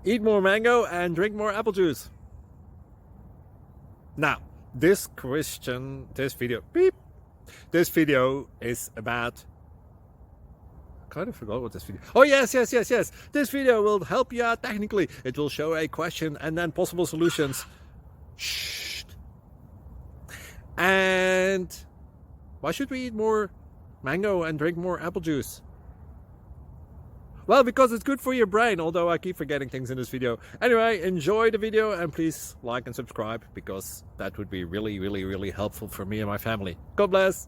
Eat more mango and drink more apple juice. Now, this video is about, I kind of forgot what this video. Oh, yes. This video will help you out technically. It will show a question and then possible solutions. Shh. And why should we eat more mango and drink more apple juice? Well, because it's good for your brain, although I keep forgetting things in this video. Anyway, enjoy the video and please like and subscribe, because that would be really helpful for me and my family. God bless.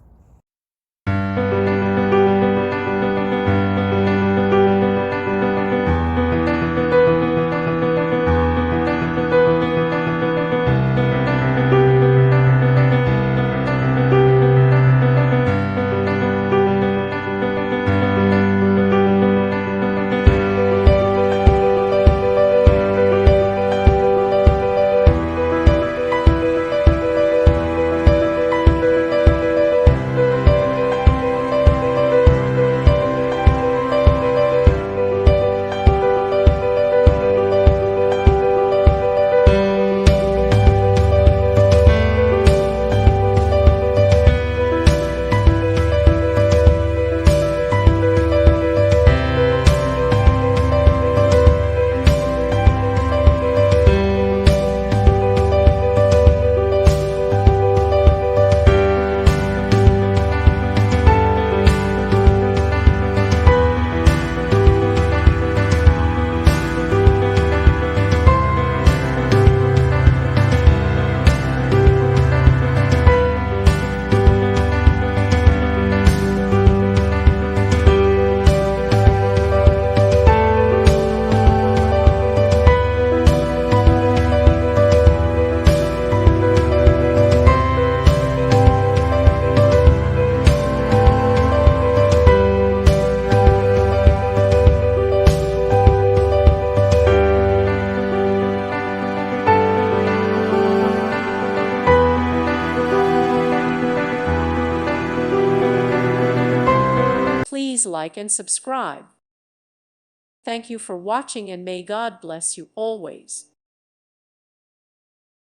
Please like and subscribe. Thank you for watching, and may God bless you always.